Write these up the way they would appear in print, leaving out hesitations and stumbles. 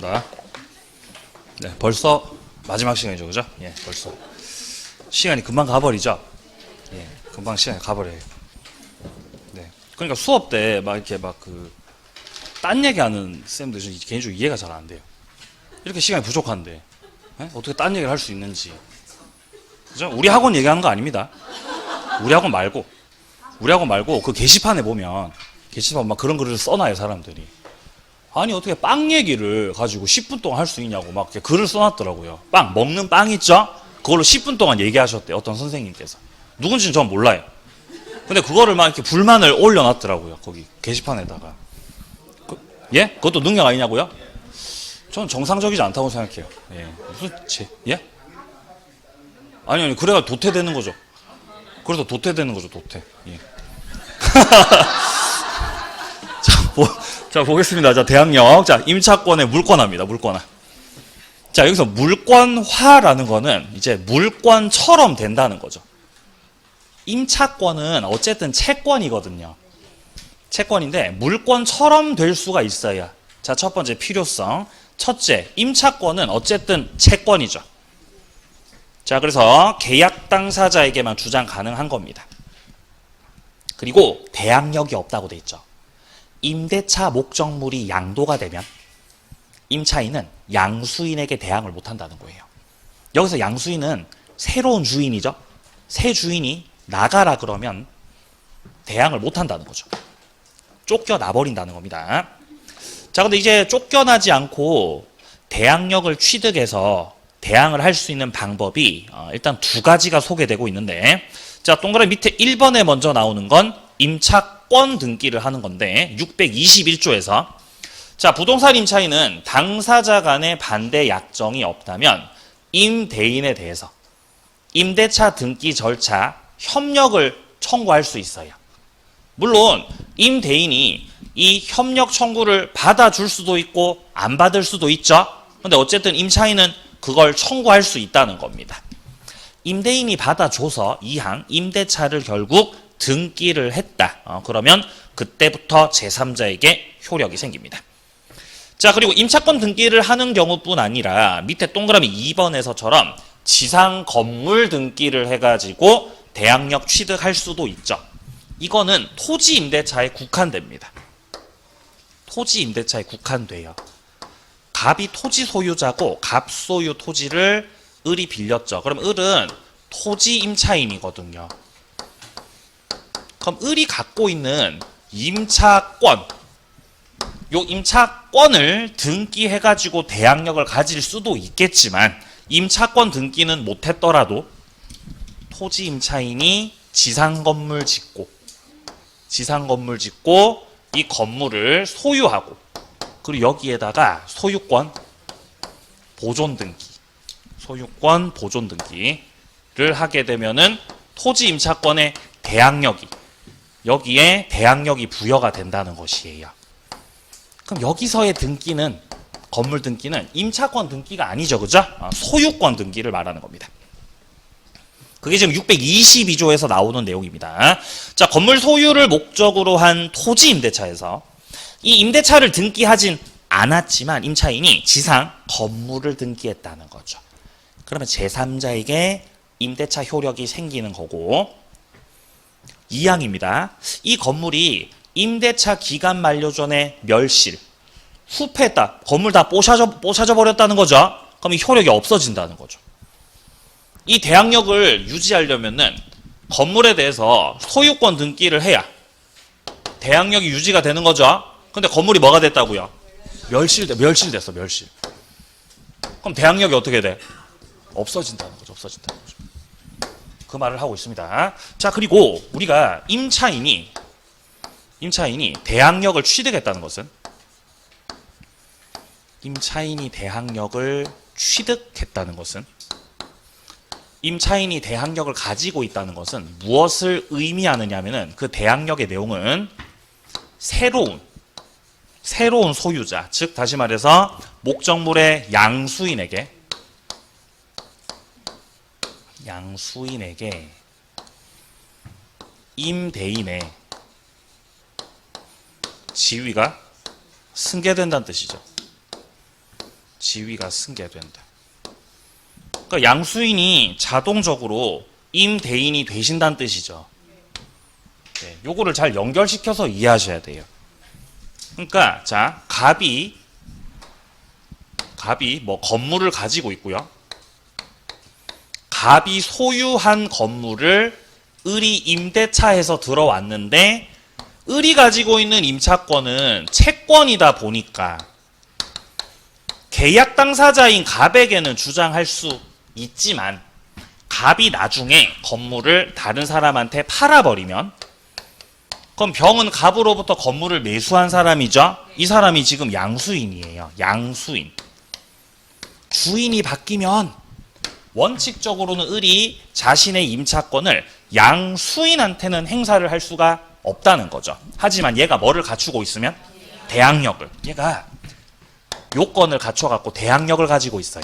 반갑습니다. 네, 벌써 마지막 시간이죠, 그죠? 예, 벌써 시간이 금방 가버리죠. 예, 금방 시간이 가버려요. 네, 그러니까 수업 때 막 이렇게 막 딴 얘기하는 쌤들 은 개인적으로 이해가 잘 안 돼요. 이렇게 시간이 부족한데 예? 어떻게 딴 얘기를 할 수 있는지, 그죠? 우리 학원 얘기하는 거 아닙니다. 우리 학원 말고 그 게시판에 보면 게시판 막 그런 글을 써놔요, 사람들이. 아니 어떻게 빵 얘기를 가지고 10분 동안 할 수 있냐고 막 이렇게 글을 써놨더라고요. 빵 먹는 빵 있죠? 그걸로 10분 동안 얘기하셨대요, 어떤 선생님께서. 누군지는 전 몰라요. 근데 그거를 막 이렇게 불만을 올려놨더라고요, 거기 게시판에다가. 예? 그것도 능력 아니냐고요? 저는 정상적이지 않다고 생각해요. 예. 예? 아니 그래가 도태되는 거죠. 그래서 도태되는 거죠, 도태. 예. 자, 보겠습니다. 자, 대학력. 자, 임차권의 물권화입니다. 물권화. 자, 여기서 물권화라는 거는 이제 물권처럼 된다는 거죠. 임차권은 어쨌든 채권이거든요. 채권인데 물권처럼 될 수가 있어요. 자, 첫 번째 필요성. 첫째, 임차권은 어쨌든 채권이죠. 자, 그래서 계약 당사자에게만 주장 가능한 겁니다. 그리고 대항력이 없다고 돼 있죠. 임대차 목적물이 양도가 되면 임차인은 양수인에게 대항을 못한다는 거예요. 여기서 양수인은 새로운 주인이죠. 새 주인이 나가라 그러면 대항을 못한다는 거죠. 쫓겨나 버린다는 겁니다. 자, 근데 이제 쫓겨나지 않고 대항력을 취득해서 대항을 할 수 있는 방법이 일단 두 가지가 소개되고 있는데, 자, 동그라미 밑에 1번에 먼저 나오는 건 임차권 등기를 하는 건데 621조에서 자, 부동산 임차인은 당사자 간의 반대 약정이 없다면 임대인에 대해서 임대차 등기 절차 협력을 청구할 수 있어요. 물론 임대인이 이 협력 청구를 받아줄 수도 있고 안 받을 수도 있죠. 근데 어쨌든 임차인은 그걸 청구할 수 있다는 겁니다. 임대인이 받아줘서 이항 임대차를 결국 등기를 했다. 그러면 그때부터 제3자에게 효력이 생깁니다. 자, 그리고 임차권 등기를 하는 경우뿐 아니라 밑에 동그라미 2번에서처럼 지상 건물 등기를 해가지고 대항력 취득할 수도 있죠. 이거는 토지 임대차에 국한됩니다. 토지 임대차에 국한돼요. 갑이 토지 소유자고 갑 소유 토지를 을이 빌렸죠. 그럼 을은 토지 임차인이거든요. 그럼 을이 갖고 있는 임차권, 요 임차권을 등기해가지고 대항력을 가질 수도 있겠지만 임차권 등기는 못했더라도 토지 임차인이 지상 건물 짓고 이 건물을 소유하고 그리고 여기에다가 소유권 보존 등기를 하게 되면은 토지 임차권의 대항력이 여기에 대항력이 부여가 된다는 것이에요. 그럼 여기서의 등기는 건물 등기는 임차권 등기가 아니죠, 그죠? 소유권 등기를 말하는 겁니다. 그게 지금 622조에서 나오는 내용입니다. 자, 건물 소유를 목적으로 한 토지 임대차에서 이 임대차를 등기하진 않았지만 임차인이 지상 건물을 등기했다는 거죠. 그러면 제3자에게 임대차 효력이 생기는 거고, 2항입니다. 이 건물이 임대차 기간 만료 전에 멸실, 후패했다. 건물 다 뽀샤져 버렸다는 거죠. 그럼 이 효력이 없어진다는 거죠. 이 대항력을 유지하려면은 건물에 대해서 소유권 등기를 해야 대항력이 유지가 되는 거죠. 근데 건물이 뭐가 됐다고요? 멸실됐어. 그럼 대항력이 어떻게 돼? 없어진다는 거죠. 그 말을 하고 있습니다. 자, 그리고 우리가 임차인이 대항력을 취득했다는 것은 임차인이 대항력을 가지고 있다는 것은 무엇을 의미하느냐 하면은 그 대항력의 내용은 새로운 소유자, 즉 다시 말해서 목적물의 양수인에게 임대인의 지위가 승계된다는 뜻이죠. 지위가 승계된다. 그러니까 양수인이 자동적으로 임대인이 되신다는 뜻이죠. 네, 요거를 잘 연결시켜서 이해하셔야 돼요. 그러니까 자, 갑이 뭐 건물을 가지고 있고요. 갑이 소유한 건물을 을이 임대차해서 들어왔는데 을이 가지고 있는 임차권은 채권이다 보니까 계약 당사자인 갑에게는 주장할 수 있지만 갑이 나중에 건물을 다른 사람한테 팔아버리면 그럼 병은 갑으로부터 건물을 매수한 사람이죠. 이 사람이 지금 양수인이에요. 양수인. 주인이 바뀌면 원칙적으로는 을이 자신의 임차권을 양수인한테는 행사를 할 수가 없다는 거죠. 하지만 얘가 뭐를 갖추고 있으면? 대항력을. 얘가 요건을 갖춰갖고 대항력을 가지고 있어요.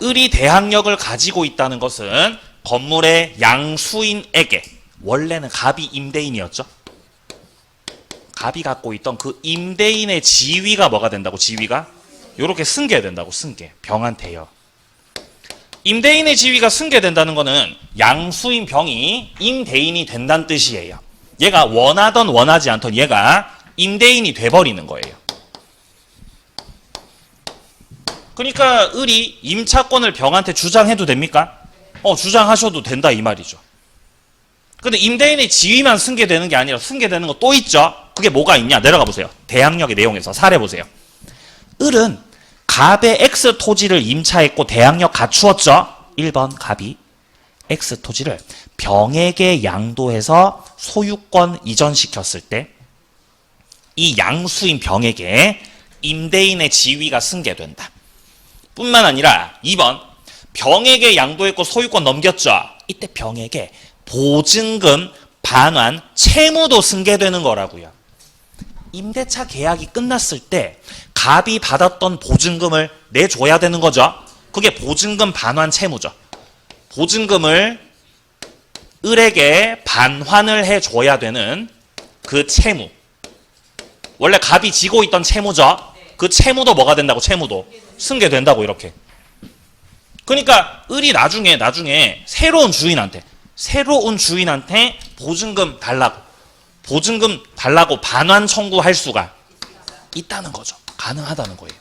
을이 대항력을 가지고 있다는 것은 건물의 양수인에게, 원래는 갑이 임대인이었죠. 갑이 갖고 있던 그 임대인의 지위가 뭐가 된다고? 지위가 요렇게 승계된다고. 승계. 병한테요. 임대인의 지위가 승계된다는 거는 양수인 병이 임대인이 된다는 뜻이에요. 얘가 원하던 원하지 않던 얘가 임대인이 돼버리는 거예요. 그러니까 을이 임차권을 병한테 주장해도 됩니까? 주장하셔도 된다 이 말이죠. 근데 임대인의 지위만 승계되는 게 아니라 승계되는 거 또 있죠. 그게 뭐가 있냐? 내려가 보세요. 대항력의 내용에서 사례 보세요. 을은 갑의 X 토지를 임차했고 대항력 갖추었죠. 1번 갑이 X 토지를 병에게 양도해서 소유권 이전시켰을 때 이 양수인 병에게 임대인의 지위가 승계된다. 뿐만 아니라 2번 병에게 양도했고 소유권 넘겼죠. 이때 병에게 보증금, 반환, 채무도 승계되는 거라고요. 임대차 계약이 끝났을 때 갑이 받았던 보증금을 내줘야 되는 거죠. 그게 보증금, 반환, 채무죠. 보증금을 을에게 반환을 해줘야 되는 그 채무. 원래 갑이 지고 있던 채무죠. 그 채무도 뭐가 된다고? 채무도 승계된다고. 이렇게. 그러니까 을이 나중에 새로운 주인한테 보증금 달라고 반환 청구할 수가 있다는 거죠. 가능하다는 거예요.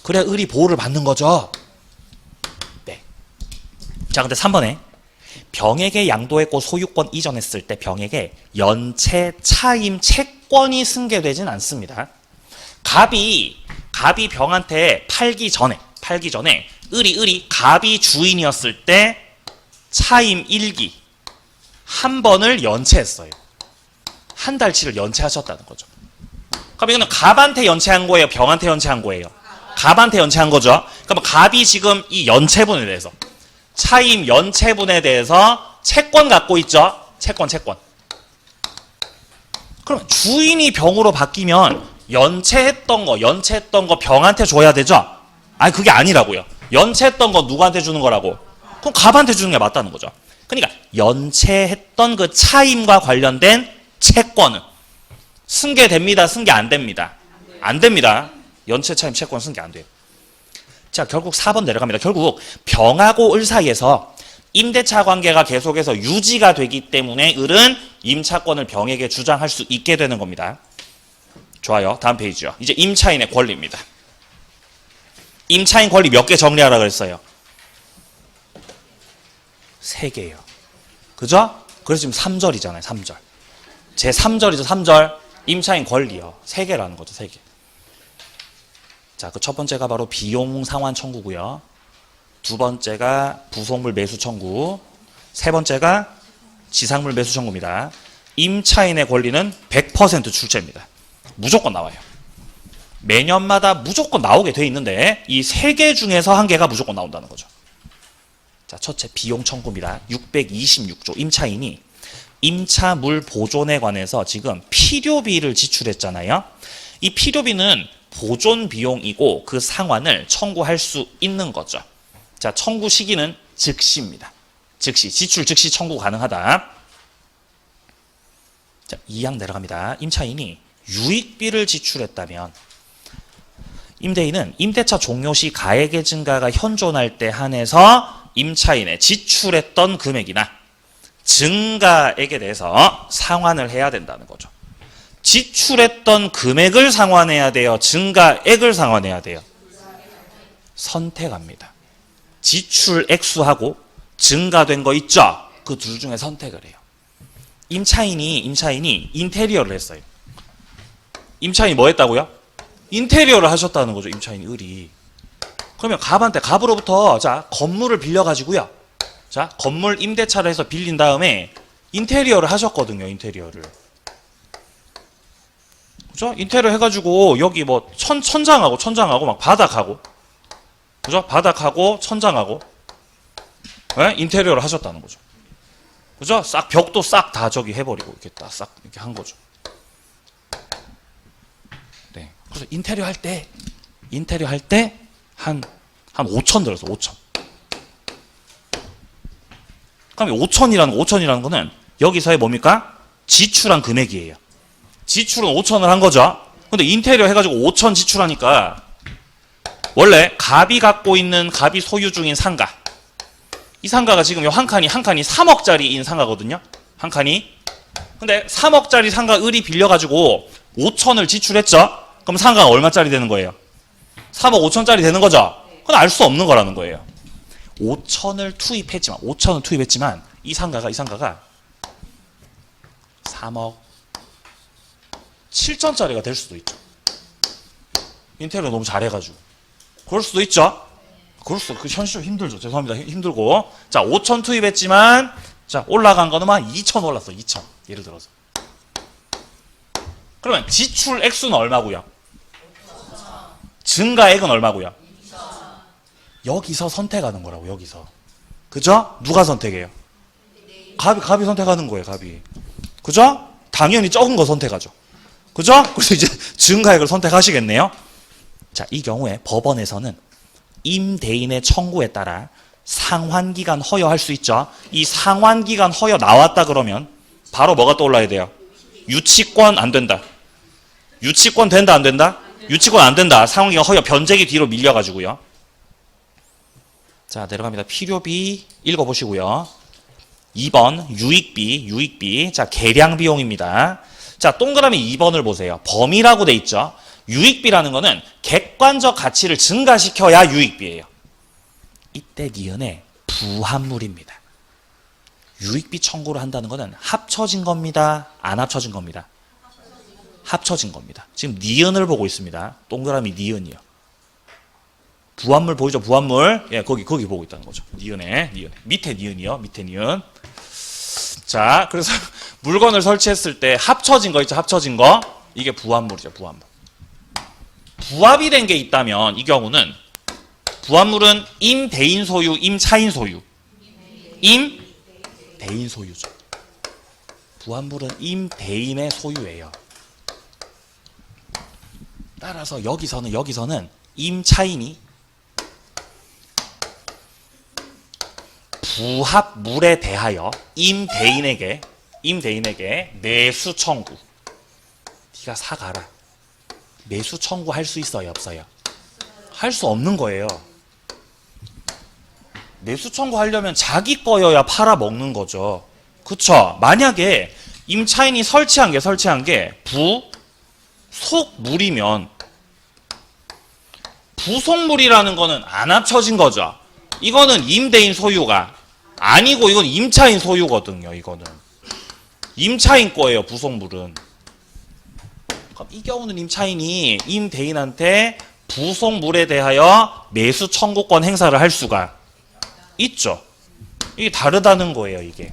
그래야 을이 보호를 받는 거죠. 네. 자, 근데 3번에 병에게 양도했고 소유권 이전했을 때 병에게 연체, 차임, 채권이 승계되진 않습니다. 갑이 병한테 팔기 전에 을이 갑이 주인이었을 때 차임 1기 한 번을 연체했어요. 한 달치를 연체하셨다는 거죠. 그럼 이거는 갑한테 연체한 거예요? 병한테 연체한 거예요? 갑한테 연체한 거죠. 그럼 갑이 지금 이 연체분에 대해서 차임 연체분에 대해서 채권 갖고 있죠. 채권. 그럼 주인이 병으로 바뀌면 연체했던 거 병한테 줘야 되죠? 아니 그게 아니라고요. 연체했던 거 누구한테 주는 거라고? 그럼 갑한테 주는 게 맞다는 거죠. 그러니까 연체했던 그 차임과 관련된 채권은 승계됩니다? 승계 안 됩니다? 안 됩니다. 연체, 차임, 채권 승계 안 돼요. 자, 결국 4번 내려갑니다. 결국 병하고 을 사이에서 임대차 관계가 계속해서 유지가 되기 때문에 을은 임차권을 병에게 주장할 수 있게 되는 겁니다. 좋아요. 다음 페이지요. 이제 임차인의 권리입니다. 임차인 권리 몇 개 정리하라 그랬어요? 3개요. 그죠? 그래서 지금 3절이잖아요. 3절. 제 3절이죠. 3절. 임차인 권리요. 3개라는 거죠. 3개. 자, 그 첫 번째가 바로 비용 상환 청구고요. 두 번째가 부속물 매수 청구. 세 번째가 지상물 매수 청구입니다. 임차인의 권리는 100% 출제입니다. 무조건 나와요. 매년마다 무조건 나오게 돼 있는데 이 3개 중에서 1개가 무조건 나온다는 거죠. 자, 첫째 비용 청구입니다. 626조 임차인이 임차물 보존에 관해서 지금 필요비를 지출했잖아요. 이 필요비는 보존 비용이고 그 상환을 청구할 수 있는 거죠. 자, 청구 시기는 즉시입니다. 즉시, 지출 즉시 청구 가능하다. 자, 2항 내려갑니다. 임차인이 유익비를 지출했다면 임대인은 임대차 종료 시 가액의 증가가 현존할 때 한해서 임차인의 지출했던 금액이나 증가액에 대해서 상환을 해야 된다는 거죠. 지출했던 금액을 상환해야 돼요? 증가액을 상환해야 돼요? 선택합니다. 지출 액수하고 증가된 거 있죠? 그 둘 중에 선택을 해요. 임차인이 인테리어를 했어요. 임차인이 뭐 했다고요? 인테리어를 하셨다는 거죠. 임차인이 을이. 그러면 갑으로부터 자 건물을 빌려가지고요. 자 건물 임대차를 해서 빌린 다음에 인테리어를 하셨거든요. 인테리어를. 그죠? 인테리어 해가지고 여기 뭐 천장하고 막 바닥하고, 그죠? 바닥하고 천장하고, 네? 인테리어를 하셨다는 거죠. 그죠? 싹 벽도 싹 다 저기 해버리고 이렇게 싹 이렇게 한 거죠. 네. 그래서 인테리어 할 때 한 5천 들었어. 5천. 그럼 5천이라는 거는 여기서의 뭡니까? 지출한 금액이에요. 지출은 5천을 한 거죠. 근데 인테리어 해가지고 5천 지출하니까 원래 갑이 소유 중인 상가, 이 상가가 지금 한 칸이 3억짜리인 상가거든요. 한 칸이. 근데 3억짜리 상가 을이 빌려가지고 5천을 지출했죠. 그럼 상가가 얼마짜리 되는 거예요? 3억 5천짜리 되는 거죠. 그건 알 수 없는 거라는 거예요. 5천을 투입했지만 이 상가가 3억 7천짜리가 될 수도 있죠. 인테리어 너무 잘해가지고. 그럴 수도 있죠. 그 현실적으로 힘들죠. 죄송합니다. 힘들고. 자, 5천 투입했지만, 자, 올라간 거는 막 2천 올랐어. 2천. 예를 들어서. 그러면 지출 액수는 얼마고요? 증가액은 얼마고요? 여기서 선택하는 거라고, 여기서. 그죠? 누가 선택해요? 갑이 선택하는 거예요, 갑이. 그죠? 당연히 적은 거 선택하죠. 그죠? 그래서 이제 증가액을 선택하시겠네요. 자, 이 경우에 법원에서는 임대인의 청구에 따라 상환기간 허여할 수 있죠. 이 상환기간 허여 나왔다 그러면 바로 뭐가 떠올라야 돼요? 유치권 안 된다. 유치권 된다 안 된다? 유치권 안 된다. 상환기간 허여 변제기 뒤로 밀려가지고요. 자, 내려갑니다. 필요비 읽어보시고요. 2번 유익비. 자, 계량 비용입니다. 자, 동그라미 2번을 보세요. 범위라고 돼 있죠. 유익비라는 거는 객관적 가치를 증가시켜야 유익비예요. 이때 니은의 부합물입니다. 유익비 청구를 한다는 것은 합쳐진 겁니다. 안 합쳐진 겁니다. 합쳐진 겁니다. 지금 니은을 보고 있습니다. 동그라미 니은이요. 부합물 보이죠? 부합물. 예, 거기 보고 있다는 거죠. 니은에. 밑에 니은이요. 밑에 니은. 자, 그래서 물건을 설치했을 때 합쳐진 거 있죠? 합쳐진 거. 이게 부합물이죠. 부합물. 부합이 된 게 있다면 이 경우는 부합물은 임대인 소유, 임차인 소유. 임대인 소유죠. 부합물은 임대인의 소유예요. 따라서 여기서는 임차인이 부합물에 대하여 임대인에게 매수 청구. 네가 사가라. 매수 청구할 수 있어요, 없어요? 할 수 없는 거예요. 매수 청구하려면 자기 거여야 팔아먹는 거죠. 그쵸? 만약에 임차인이 설치한 게 부속물이면 부속물이라는 거는 안 합쳐진 거죠. 이거는 임대인 소유가 아니고 이건 임차인 소유거든요. 이거는 임차인 거예요. 부속물은. 그럼 이 경우는 임차인이 임대인한테 부속물에 대하여 매수 청구권 행사를 할 수가 있죠. 이게 다르다는 거예요. 이게.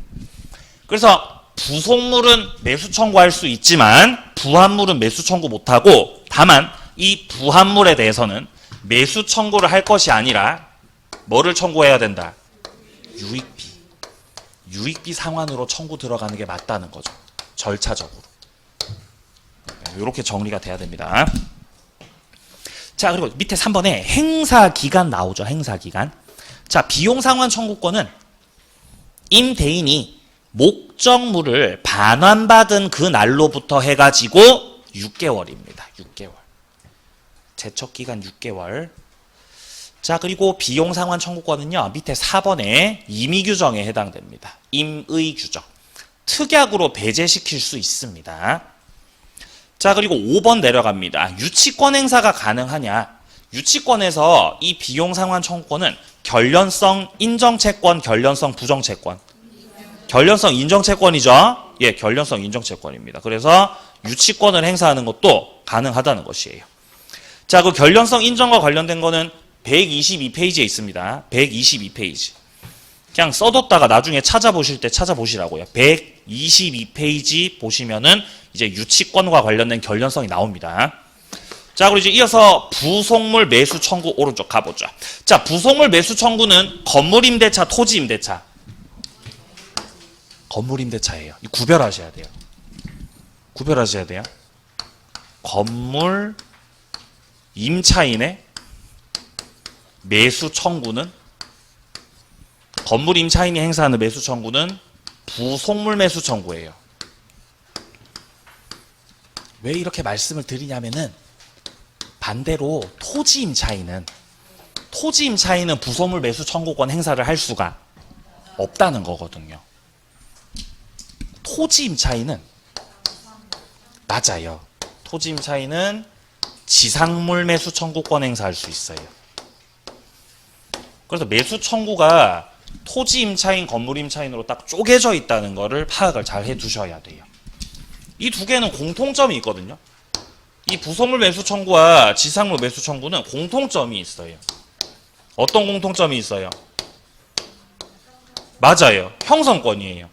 그래서 부속물은 매수 청구할 수 있지만 부합물은 매수 청구 못하고, 다만 이 부합물에 대해서는 매수 청구를 할 것이 아니라 뭐를 청구해야 된다? 유익비 상환으로 청구 들어가는 게 맞다는 거죠. 절차적으로. 이렇게 정리가 돼야 됩니다. 자, 그리고 밑에 3번에 행사기간 나오죠. 행사기간. 자, 비용상환 청구권은 임대인이 목적물을 반환받은 그 날로부터 해가지고 6개월입니다. 6개월. 제척기간 6개월. 자, 그리고 비용상환 청구권은요, 밑에 4번에 임의규정에 해당됩니다. 임의규정. 특약으로 배제시킬 수 있습니다. 자, 그리고 5번 내려갑니다. 유치권 행사가 가능하냐? 유치권에서 이 비용상환 청구권은 결련성 인정채권, 결련성 부정채권. 결련성 인정채권이죠? 예, 결련성 인정채권입니다. 그래서 유치권을 행사하는 것도 가능하다는 것이에요. 자, 그 결련성 인정과 관련된 거는 122페이지에 있습니다. 122페이지. 그냥 써뒀다가 나중에 찾아보실 때 찾아보시라고요. 122페이지 보시면은 이제 유치권과 관련된 결련성이 나옵니다. 자, 그리고 이제 이어서 부속물 매수 청구 오른쪽 가보죠. 자, 부속물 매수 청구는 건물 임대차, 토지 임대차. 건물 임대차예요. 구별하셔야 돼요. 구별하셔야 돼요. 건물 임차인의 매수 청구는, 건물 임차인이 행사하는 매수 청구는 부속물 매수 청구예요. 왜 이렇게 말씀을 드리냐면은 반대로 토지 임차인은 부속물 매수 청구권 행사를 할 수가 없다는 거거든요. 토지 임차인은 맞아요. 토지 임차인은 지상물 매수 청구권 행사할 수 있어요. 그래서 매수 청구가 토지 임차인, 건물 임차인으로 딱 쪼개져 있다는 거를 파악을 잘 해두셔야 돼요. 이 두 개는 공통점이 있거든요. 이 부속물 매수 청구와 지상물 매수 청구는 공통점이 있어요. 어떤 공통점이 있어요? 맞아요. 형성권이에요.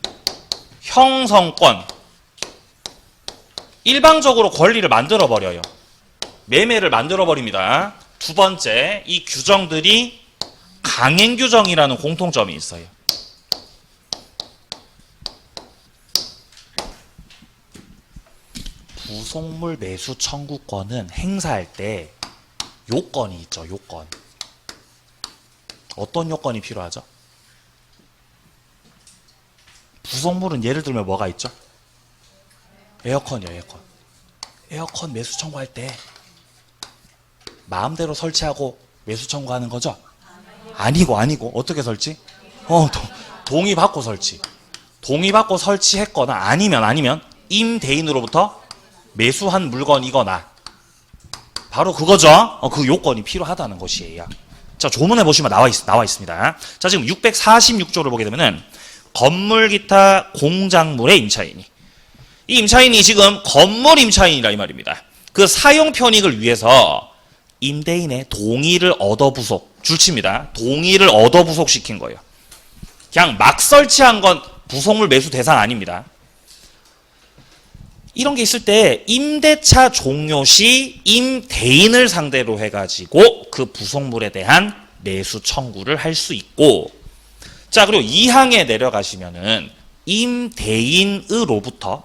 형성권. 일방적으로 권리를 만들어버려요. 매매를 만들어버립니다. 두 번째, 이 규정들이 강행규정이라는 공통점이 있어요. 부속물 매수 청구권은 행사할 때 요건이 있죠. 요건. 어떤 요건이 필요하죠? 부속물은 예를 들면 뭐가 있죠? 에어컨이요. 에어컨. 에어컨 매수 청구할 때 마음대로 설치하고 매수 청구하는 거죠? 아니고 어떻게 설치? 동의받고 설치. 동의받고 설치했거나 아니면 임대인으로부터 매수한 물건이거나 바로 그거죠. 그 요건이 필요하다는 것이에요. 자, 조문에 보시면 나와 있습니다. 자, 지금 646조를 보게 되면은 건물 기타 공작물의 임차인이, 이 임차인이 지금 건물 임차인이라 이 말입니다. 그 사용 편익을 위해서 임대인의 동의를 얻어 부속, 줄칩니다. 동의를 얻어 부속시킨 거예요. 그냥 막 설치한 건 부속물 매수 대상 아닙니다. 이런 게 있을 때 임대차 종료 시 임대인을 상대로 해가지고 그 부속물에 대한 매수 청구를 할 수 있고, 자, 그리고 2항에 내려가시면은 임대인으로부터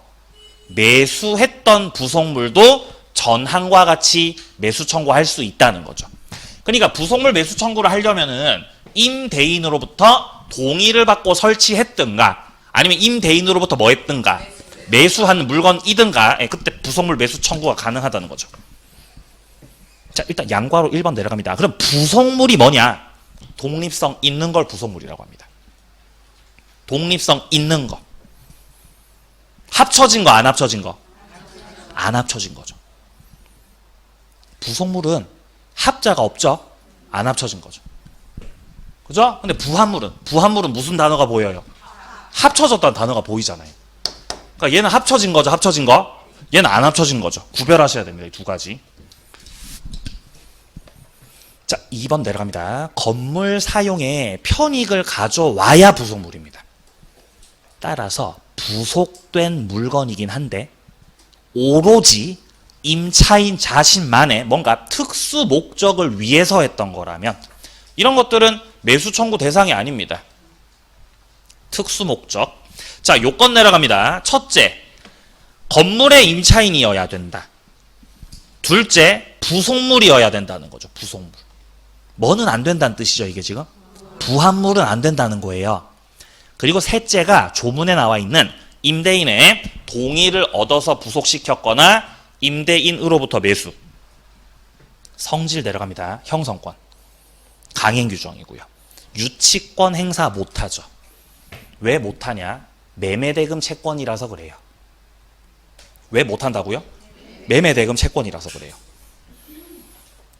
매수했던 부속물도 전항과 같이 매수 청구할 수 있다는 거죠. 그러니까 부속물 매수 청구를 하려면은 임대인으로부터 동의를 받고 설치했든가 아니면 임대인으로부터 뭐 했든가 매수한 물건이든가, 그때 부속물 매수 청구가 가능하다는 거죠. 자, 일단 양과로 1번 내려갑니다. 그럼 부속물이 뭐냐? 독립성 있는 걸 부속물이라고 합니다. 독립성 있는 거. 합쳐진 거, 안 합쳐진 거? 안 합쳐진 거죠. 부속물은 합자가 없죠? 안 합쳐진 거죠. 그죠? 근데 부합물은 무슨 단어가 보여요? 합쳐졌다는 단어가 보이잖아요. 그러니까 얘는 합쳐진 거죠, 합쳐진 거. 얘는 안 합쳐진 거죠. 구별하셔야 됩니다. 이 두 가지. 자, 2번 내려갑니다. 건물 사용에 편익을 가져와야 부속물입니다. 따라서 부속된 물건이긴 한데 오로지 임차인 자신만의 뭔가 특수 목적을 위해서 했던 거라면 이런 것들은 매수 청구 대상이 아닙니다. 특수 목적. 자, 요건 내려갑니다. 첫째, 건물의 임차인이어야 된다. 둘째, 부속물이어야 된다는 거죠. 부속물. 뭐는 안 된다는 뜻이죠, 이게 지금? 부합물은 안 된다는 거예요. 그리고 셋째가 조문에 나와 있는 임대인의 동의를 얻어서 부속시켰거나 임대인으로부터 매수. 성질 내려갑니다. 형성권. 강행 규정이고요. 유치권 행사 못하죠. 왜 못하냐? 매매대금 채권이라서 그래요. 왜 못한다고요? 매매대금 채권이라서 그래요.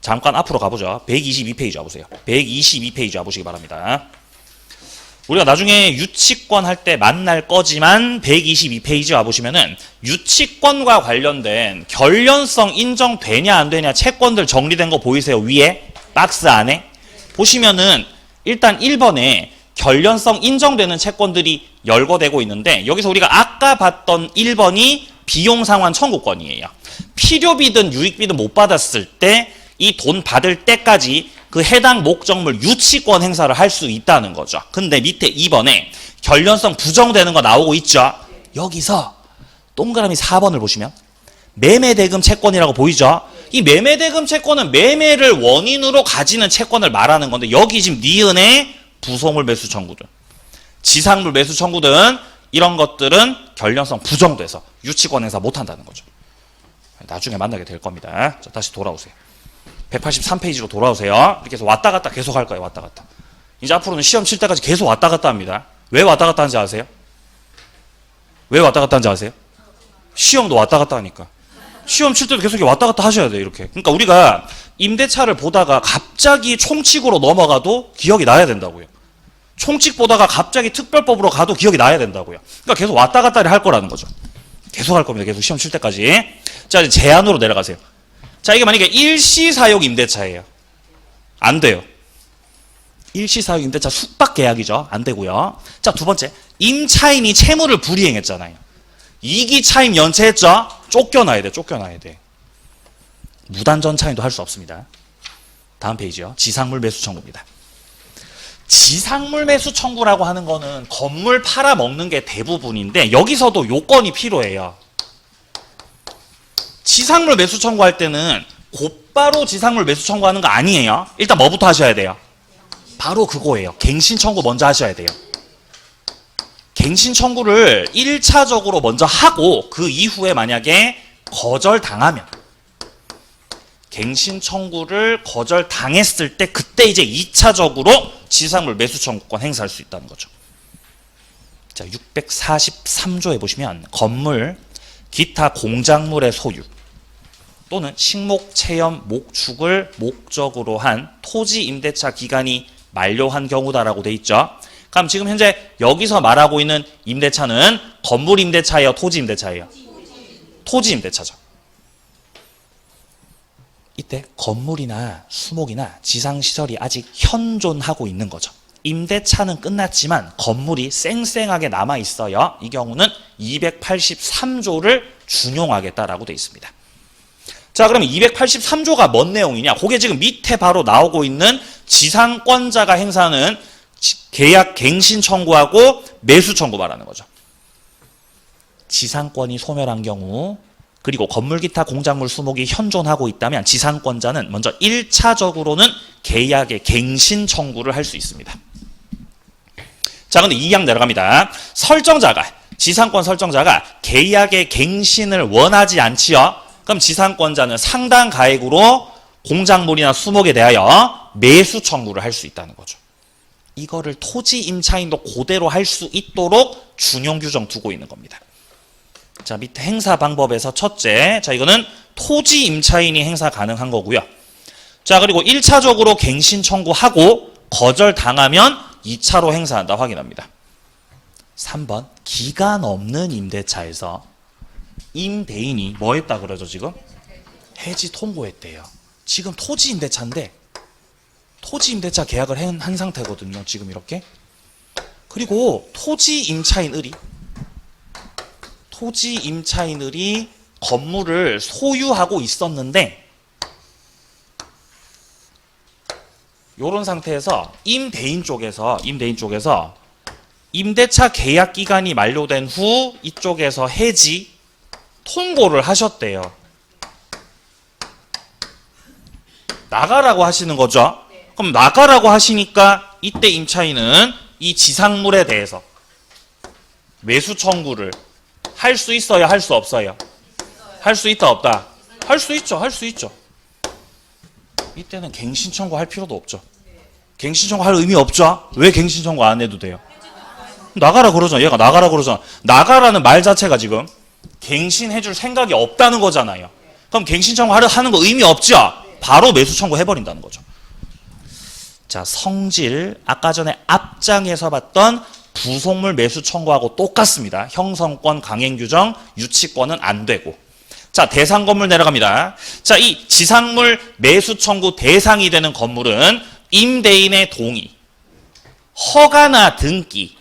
잠깐 앞으로 가보죠. 122페이지 와보세요. 122페이지 와보시기 바랍니다. 우리가 나중에 유치권 할 때 만날 거지만 122페이지 와보시면은 유치권과 관련된 결련성 인정되냐 안 되냐 채권들 정리된 거 보이세요? 위에 박스 안에 보시면은 일단 1번에 결련성 인정되는 채권들이 열거되고 있는데 여기서 우리가 아까 봤던 1번이 비용상환 청구권이에요. 필요비든 유익비든 못 받았을 때 이 돈 받을 때까지 그 해당 목적물 유치권 행사를 할 수 있다는 거죠. 근데 밑에 2번에 결련성 부정되는 거 나오고 있죠. 여기서 동그라미 4번을 보시면 매매대금 채권이라고 보이죠. 이 매매대금 채권은 매매를 원인으로 가지는 채권을 말하는 건데 여기 지금 니은의 부속물 매수 청구든 지상물 매수 청구든 이런 것들은 결련성 부정돼서 유치권 행사 못한다는 거죠. 나중에 만나게 될 겁니다. 자, 다시 돌아오세요. 183페이지로 돌아오세요. 이렇게 해서 왔다 갔다 계속 할 거예요. 왔다 갔다. 이제 앞으로는 시험 칠 때까지 계속 왔다 갔다 합니다. 왜 왔다 갔다 하는지 아세요? 왜 왔다 갔다 하는지 아세요? 시험도 왔다 갔다 하니까. 시험 칠 때도 계속 왔다 갔다 하셔야 돼요. 이렇게. 그러니까 우리가 임대차를 보다가 갑자기 총칙으로 넘어가도 기억이 나야 된다고요. 총칙 보다가 갑자기 특별법으로 가도 기억이 나야 된다고요. 그러니까 계속 왔다 갔다를 할 거라는 거죠. 계속 할 겁니다. 계속 시험 칠 때까지. 자, 이제 제한으로 내려가세요. 자, 이게 만약에 일시사용 임대차예요. 안 돼요. 일시사용 임대차 숙박 계약이죠. 안 되고요. 자, 두 번째. 임차인이 채무를 불이행했잖아요. 이기 차임 연체했죠? 쫓겨나야 돼. 쫓겨나야 돼. 무단전 차임도 할 수 없습니다. 다음 페이지요. 지상물 매수 청구입니다. 지상물 매수 청구라고 하는 거는 건물 팔아먹는 게 대부분인데 여기서도 요건이 필요해요. 지상물 매수 청구할 때는 곧바로 지상물 매수 청구하는 거 아니에요. 일단 뭐부터 하셔야 돼요? 바로 그거예요. 갱신 청구 먼저 하셔야 돼요. 갱신 청구를 1차적으로 먼저 하고 그 이후에 만약에 거절당하면 갱신 청구를 거절당했을 때 그때 이제 2차적으로 지상물 매수 청구권 행사할 수 있다는 거죠. 자, 643조에 보시면 건물, 기타 공작물의 소유 또는 식목, 체험, 목축을 목적으로 한 토지 임대차 기간이 만료한 경우다라고 돼 있죠. 그럼 지금 현재 여기서 말하고 있는 임대차는 건물 임대차예요? 토지 임대차예요? 토지 임대차죠. 이때 건물이나 수목이나 지상시설이 아직 현존하고 있는 거죠. 임대차는 끝났지만 건물이 쌩쌩하게 남아있어요. 이 경우는 283조를 준용하겠다라고 되어 있습니다. 자, 그러면 283조가 뭔 내용이냐? 그게 지금 밑에 바로 나오고 있는 지상권자가 행사하는 계약 갱신 청구하고 매수 청구 말하는 거죠. 지상권이 소멸한 경우 그리고 건물 기타 공작물 수목이 현존하고 있다면 지상권자는 먼저 1차적으로는 계약의 갱신 청구를 할 수 있습니다. 자, 근데 2항 내려갑니다. 설정자가, 지상권 설정자가 계약의 갱신을 원하지 않지요. 그럼 지상권자는 상당 가액으로 공작물이나 수목에 대하여 매수 청구를 할 수 있다는 거죠. 이거를 토지 임차인도 그대로 할 수 있도록 준용 규정 두고 있는 겁니다. 자, 밑에 행사 방법에서 첫째, 자, 이거는 토지 임차인이 행사 가능한 거고요. 자, 그리고 1차적으로 갱신 청구하고 거절당하면 2차로 행사한다 확인합니다. 3번, 기간 없는 임대차에서 임대인이 뭐 했다 그러죠, 지금? 해지 통고했대요. 지금 토지 임대차인데 토지 임대차 계약을 한 상태거든요, 지금 이렇게. 그리고 토지 임차인을이 건물을 소유하고 있었는데 이런 상태에서 임대인 쪽에서 임대차 계약 기간이 만료된 후 이쪽에서 해지 통보를 하셨대요. 나가라고 하시는 거죠. 그럼 나가라고 하시니까 이때 임차인은 이 지상물에 대해서 매수 청구를 할 수 있어요? 할 수 없어요? 할 수 있다 없다? 할 수 있죠. 할 수 있죠. 이때는 갱신 청구할 필요도 없죠. 갱신 청구할 의미 없죠. 왜 갱신 청구 안 해도 돼요? 나가라 그러잖아. 얘가 나가라 그러잖아. 나가라는 말 자체가 지금 갱신해줄 생각이 없다는 거잖아요. 그럼 갱신 청구하는 거 의미 없죠. 바로 매수 청구 해버린다는 거죠. 자, 성질 아까 전에 앞장에서 봤던 부속물 매수 청구하고 똑같습니다. 형성권 강행 규정 유치권은 안 되고. 자, 대상 건물 내려갑니다. 자, 이 지상물 매수 청구 대상이 되는 건물은 임대인의 동의, 허가나 등기,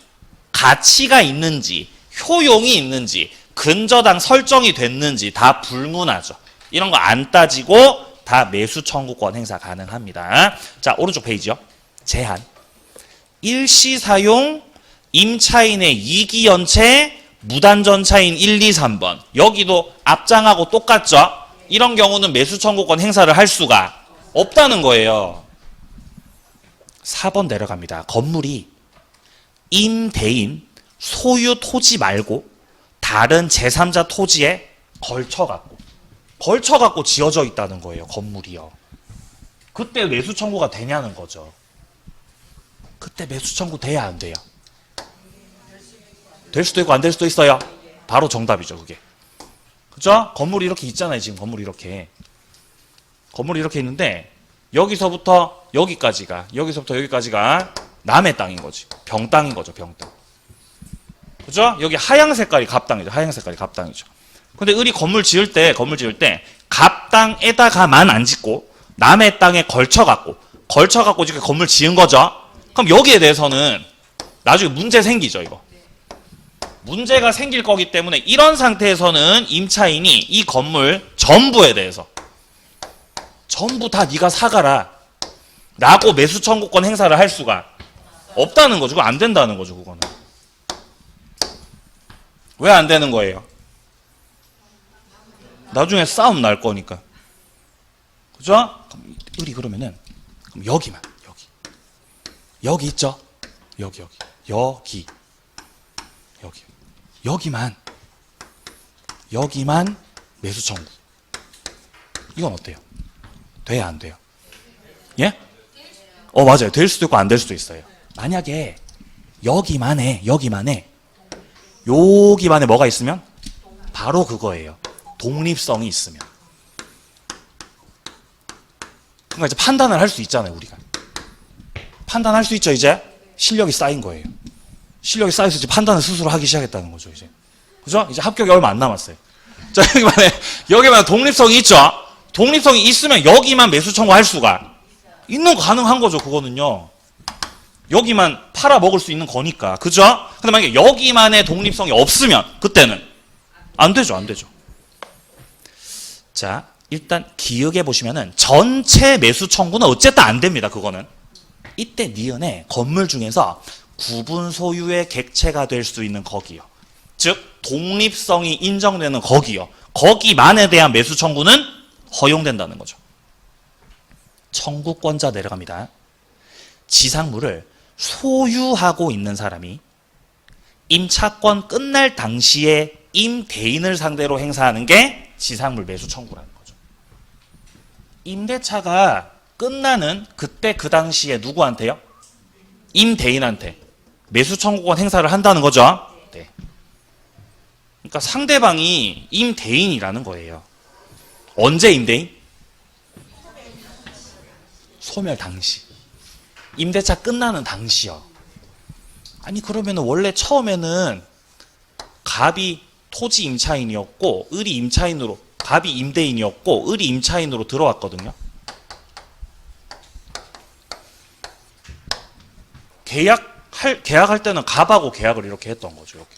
가치가 있는지, 효용이 있는지, 근저당 설정이 됐는지 다 불문하죠. 이런 거 안 따지고 다 매수 청구권 행사 가능합니다. 자, 오른쪽 페이지요. 제한. 일시 사용 임차인의 이기연체 무단전차인 1, 2, 3번. 여기도 앞장하고 똑같죠? 이런 경우는 매수 청구권 행사를 할 수가 없다는 거예요. 4번 내려갑니다. 건물이 임대인 소유 토지 말고 다른 제3자 토지에 걸쳐갖고 지어져 있다는 거예요. 건물이요. 그때 매수 청구가 되냐는 거죠. 그때 매수 청구 돼야 안 돼요? 될 수도 있고 안 될 수도 있어요. 바로 정답이죠, 그게. 그죠? 건물이 이렇게 있잖아요, 지금 건물이 이렇게. 건물이 이렇게 있는데 여기서부터 여기까지가 남의 땅인 거지. 병땅인 거죠, 병땅. 그죠? 여기 하양 색깔이 갑땅이죠. 하양 색깔이 갑땅이죠. 근데 을이 건물 지을 때 갑땅에다가만 안 짓고 남의 땅에 걸쳐갖고 지금 건물 지은 거죠. 그럼 여기에 대해서는 나중에 문제 생기죠, 이거. 문제가 생길 거기 때문에 이런 상태에서는 임차인이 이 건물 전부에 대해서 전부 다 네가 사가라 라고 매수 청구권 행사를 할 수가 없다는 거죠. 그거 안 된다는 거죠, 그거는. 왜 안 되는 거예요? 나중에 싸움 날 거니까. 그죠? 그럼 을이 그러면은 그럼 여기만 여기 있죠? 여기만 매수 청구. 이건 어때요? 돼야 안 돼요? 예? 맞아요. 될 수도 있고 안 될 수도 있어요. 만약에 여기만에 뭐가 있으면 바로 그거예요. 독립성이 있으면. 그러니까 이제 판단을 할 수 있잖아요, 우리가. 판단할 수 있죠, 이제? 실력이 쌓인 거예요. 실력이 쌓여서 이제 판단을 스스로 하기 시작했다는 거죠, 이제. 그죠? 이제 합격이 얼마 안 남았어요. 자, 여기만 독립성이 있죠? 독립성이 있으면 여기만 매수 청구할 수가 있는 거 가능한 거죠, 그거는요. 여기만 팔아 먹을 수 있는 거니까. 그죠? 근데 만약에 여기만의 독립성이 없으면 그때는 안 되죠. 자, 일단 기억해 보시면은 전체 매수 청구는 어쨌든 안 됩니다, 그거는. 이때 니은의 건물 중에서 구분 소유의 객체가 될 수 있는 거기요. 즉 독립성이 인정되는 거기요. 거기만에 대한 매수 청구는 허용된다는 거죠. 청구권자 내려갑니다. 지상물을 소유하고 있는 사람이 임차권 끝날 당시에 임대인을 상대로 행사하는 게 지상물 매수 청구라는 거죠. 임대차가 끝나는 그때 그 당시에 누구한테요? 임대인한테 매수 청구권 행사를 한다는 거죠. 네. 그러니까 상대방이 임대인이라는 거예요. 언제 임대인? 소멸 당시. 임대차 끝나는 당시요. 아니 그러면 원래 처음에는 갑이 토지 임차인이었고 갑이 임대인이었고 을이 임차인으로 들어왔거든요. 계약할 때는 갑하고 계약을 이렇게 했던 거죠. 이렇게.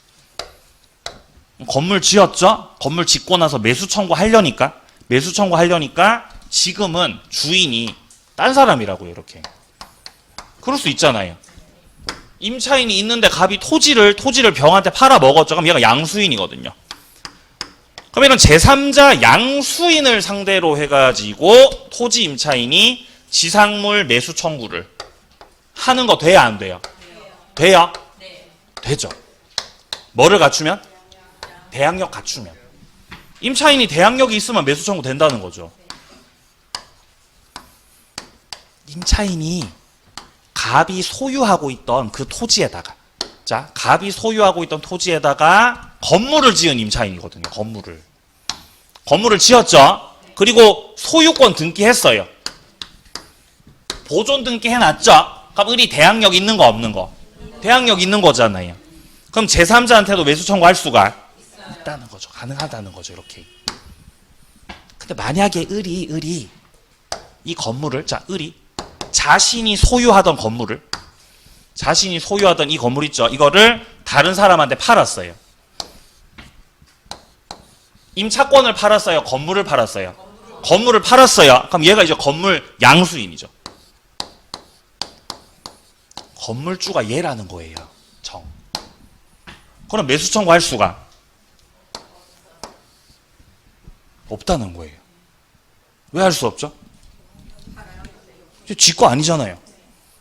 건물 지었죠? 건물 짓고 나서 매수 청구하려니까 지금은 주인이 딴 사람이라고요. 이렇게. 그럴 수 있잖아요. 임차인이 있는데 갑이 토지를 병한테 팔아 먹었죠. 그럼 얘가 양수인이거든요. 그럼 이런 제3자 양수인을 상대로 해가지고 토지 임차인이 지상물 매수 청구를 하는 거 돼야 안 돼요? 돼요? 되죠. 뭐를 갖추면? 대항력 갖추면. 임차인이 대항력이 있으면 매수 청구 된다는 거죠. 임차인이 갑이 소유하고 있던 그 토지에다가, 자, 갑이 소유하고 있던 토지에다가 건물을 지은 임차인이거든요. 건물을 지었죠. 그리고 소유권 등기했어요. 보존 등기 해놨죠. 그럼 을이 대항력 있는 거 없는 거? 대항력 있는 거잖아요. 그럼 제3자한테도 매수 청구할 수가 있다는 거죠. 가능하다는 거죠. 이렇게. 근데 만약에 을이 이 건물을, 자, 을이 자신이 소유하던 이 건물 있죠. 이거를 다른 사람한테 팔았어요. 임차권을 팔았어요. 건물을 팔았어요. 건물을 팔았어요. 그럼 얘가 이제 건물 양수인이죠. 건물주가 얘라는 거예요. 그럼 매수 청구할 수가 없다는 거예요. 왜 할 수 없죠? 지 거 아니잖아요.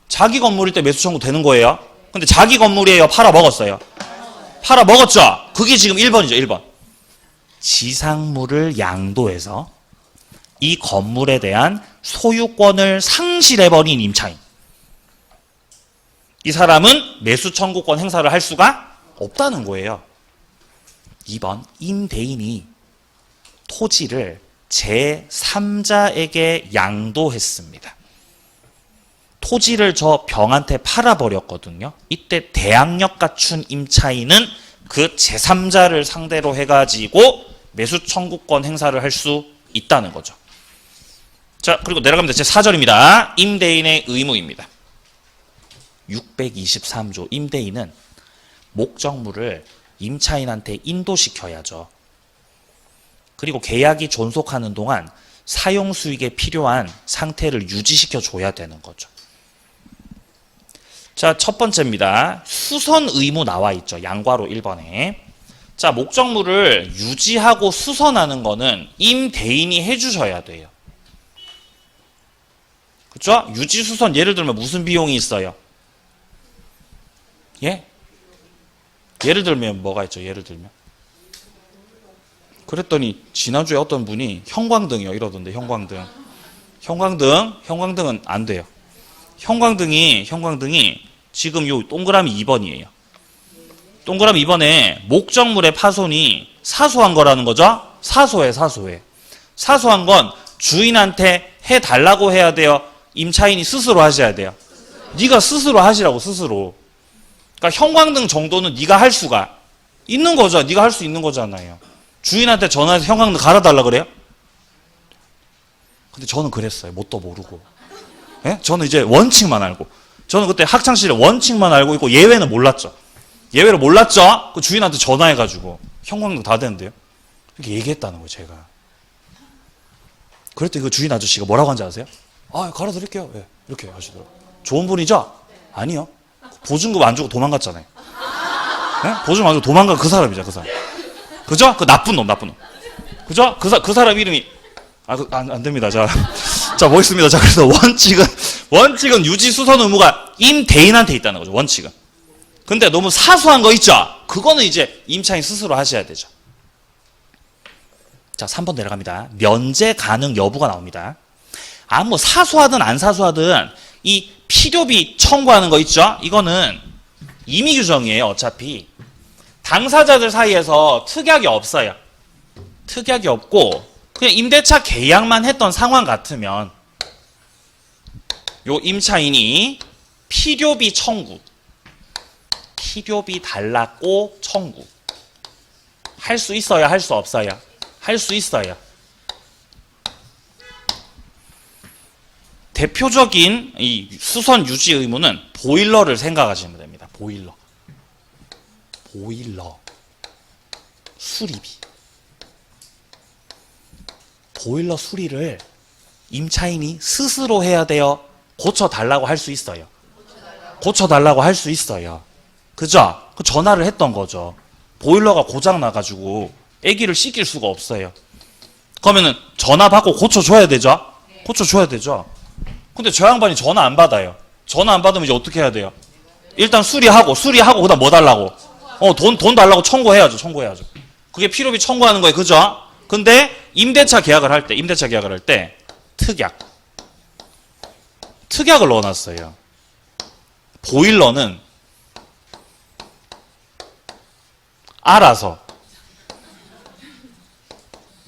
자기 건물일 때 매수 청구 되는 거예요. 근데 자기 건물이에요. 팔아먹었어요. 팔아먹었죠? 그게 지금 1번이죠. 1번. 지상물을 양도해서 이 건물에 대한 소유권을 상실해버린 임차인. 이 사람은 매수 청구권 행사를 할 수가 없다는 거예요. 2번. 임대인이 토지를 제3자에게 양도했습니다. 토지를 저 병한테 팔아버렸거든요. 이때 대항력 갖춘 임차인은 그 제3자를 상대로 해가지고 매수 청구권 행사를 할 수 있다는 거죠. 자, 그리고 내려가면 제4절입니다. 임대인의 의무입니다. 623조 임대인은 목적물을 임차인한테 인도시켜야죠. 그리고 계약이 존속하는 동안 사용수익에 필요한 상태를 유지시켜 줘야 되는 거죠. 자, 첫 번째입니다. 수선 의무 나와 있죠. 양괄호 1번에. 자, 목적물을 유지하고 수선하는 거는 임대인이 해주셔야 돼요. 그렇죠? 유지 수선 예를 들면 무슨 비용이 있어요? 예? 예를 들면 뭐가 있죠? 예를 들면 그랬더니 지난주에 어떤 분이 형광등이요 이러던데. 형광등은 안 돼요. 형광등이 지금 요 동그라미 2번이에요. 동그라미 2번에 목적물의 파손이 사소한 거라는 거죠. 사소해. 사소한 건 주인한테 해달라고 해야 돼요. 임차인이 스스로 하셔야 돼요. 네가 스스로 하시라고. 스스로. 그러니까 형광등 정도는 네가 할 수가 있는 거죠. 네가 할 수 있는 거잖아요. 주인한테 전화해서 형광등 갈아달라 그래요? 근데 저는 그랬어요. 뭣도 모르고. 예? 저는 이제 원칙만 알고. 저는 그때 학창시절에 원칙만 알고 있고 예외는 몰랐죠. 예외를 몰랐죠? 그 주인한테 전화해가지고 형광등 다 되는데요. 이렇게 얘기했다는 거예요. 제가. 그랬더니 그 주인 아저씨가 뭐라고 한지 아세요? 아, 갈아드릴게요. 예, 이렇게 하시더라고요. 좋은 분이죠? 아니요. 보증금 안 주고 도망갔잖아요. 예? 보증금 안 주고 도망간 그 사람이죠. 그 사람. 그죠? 그 나쁜 놈. 그죠? 그 사람 이름이 안 됩니다. 자, 뭐 있습니다. 자, 그래서 원칙은 유지 수선 의무가 임대인한테 있다는 거죠. 원칙은. 근데 너무 사소한 거 있죠? 그거는 이제 임차인 스스로 하셔야 되죠. 자, 3번 내려갑니다. 면제 가능 여부가 나옵니다. 뭐 사소하든 안 사소하든 이 필요비 청구하는 거 있죠? 이거는 임의 규정이에요. 어차피. 당사자들 사이에서 특약이 없어요. 특약이 없고 그냥 임대차 계약만 했던 상황 같으면 요 임차인이 필요비 달라고 청구 할 수 있어요? 할 수 없어요? 할 수 있어요. 대표적인 이 수선 유지 의무는 보일러를 생각하시면 됩니다. 보일러 수리비. 보일러 수리를 임차인이 스스로 해야 돼요? 고쳐달라고 할 수 있어요? 고쳐달라고 할 수 있어요. 그죠? 그 전화를 했던 거죠. 보일러가 고장 나가지고 애기를 씻길 수가 없어요. 그러면은 전화 받고 고쳐줘야 되죠? 고쳐줘야 되죠? 근데 저 양반이 전화 안 받아요. 전화 안 받으면 이제 어떻게 해야 돼요? 일단 수리하고 그다음 뭐 달라고? 돈 달라고 청구해야죠. 그게 필요비 청구하는 거예요. 그죠? 근데 임대차 계약을 할 때 특약 특약을 넣어놨어요. 보일러는 알아서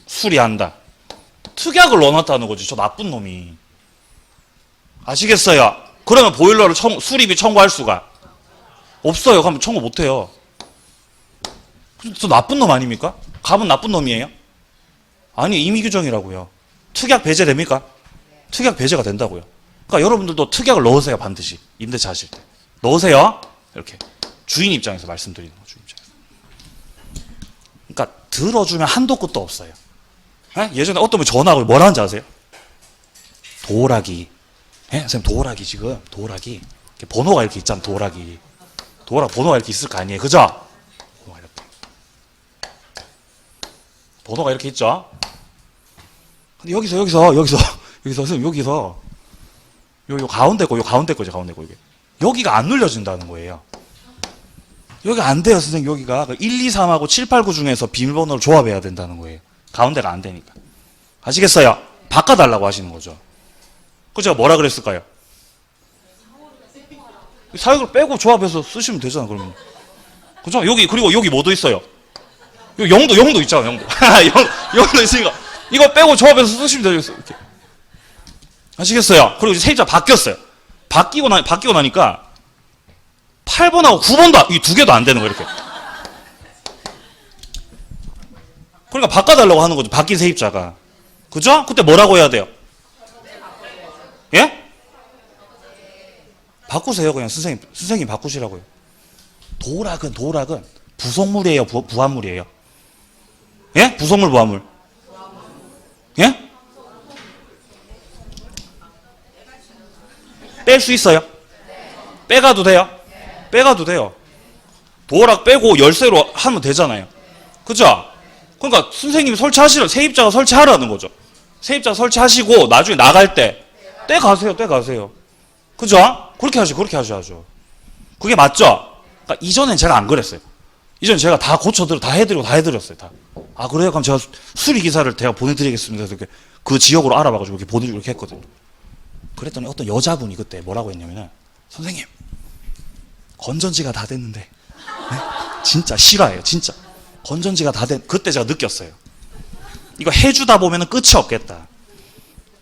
수리한다. 특약을 넣어놨다는 거지. 저 나쁜 놈이. 아시겠어요? 그러면 보일러를 수리비 청구할 수가 없어요. 그럼 청구 못해요. 저 나쁜 놈 아닙니까? 갑은 나쁜 놈이에요? 아니, 임의규정이라고요. 특약 배제됩니까? 특약 배제가 된다고요. 그러니까 여러분들도 특약을 넣으세요. 반드시. 임대차 하실 때. 넣으세요. 이렇게. 주인 입장에서 말씀드리는 거죠. 주인 입장에서. 그러니까 들어주면 한도 끝도 없어요. 예전에 어떤 분 전화하고 뭐라 하는지 아세요? 도어락이. 선생님, 도어락이 지금, 도어락이. 번호가 이렇게 있잖아, 도어락이. 번호가 이렇게 있을 거 아니에요. 그죠? 번호가 이렇게 있죠? 근데 여기서, 선생님, 여기서, 요 가운데 거죠, 가운데 거, 이게. 여기가 안 눌려진다는 거예요. 여기가 안 돼요, 선생님, 여기가. 1, 2, 3하고 7, 8, 9 중에서 비밀번호를 조합해야 된다는 거예요. 가운데가 안 되니까. 아시겠어요? 바꿔달라고 하시는 거죠. 그 제가 뭐라 그랬을까요? 사역을 빼고 조합해서 쓰시면 되잖아, 그러면. 그죠? 여기, 그리고 여기 뭐도 있어요? 여기 영도 있잖아, 영도. 영도 있으니까. 이거 빼고 조합해서 쓰시면 되죠. 이렇게. 아시겠어요? 그리고 이제 세입자 바뀌었어요. 바뀌고 나니까 8번하고 9번도, 이 두 개도 안 되는 거예요, 이렇게. 그러니까 바꿔달라고 하는 거죠, 바뀐 세입자가. 그죠? 그때 뭐라고 해야 돼요? 예? 바꾸세요, 그냥 선생님 바꾸시라고요. 도락은 부속물이에요, 부합물이에요? 예? 부속물, 부합물? 예? 뺄 수 있어요? 빼가도 돼요? 빼가도 돼요. 도락 빼고 열쇠로 하면 되잖아요. 그죠? 그러니까 선생님이 세입자가 설치하라는 거죠. 세입자가 설치하시고 나중에 나갈 때 떼가세요. 그죠? 그렇게 하셔야죠. 그게 맞죠? 그러니까 이전엔 제가 안 그랬어요. 이전 제가 다 다 해드렸어요. 다. 아, 그래요? 그럼 제가 수리기사를 제가 보내드리겠습니다. 그래서 그 지역으로 알아봐가지고 이렇게 보내주고 이렇게 했거든요. 그랬더니 어떤 여자분이 그때 뭐라고 했냐면은, 선생님, 건전지가 다 됐는데, 네? 진짜 실화예요, 진짜. 건전지가 그때 제가 느꼈어요. 이거 해주다 보면은 끝이 없겠다.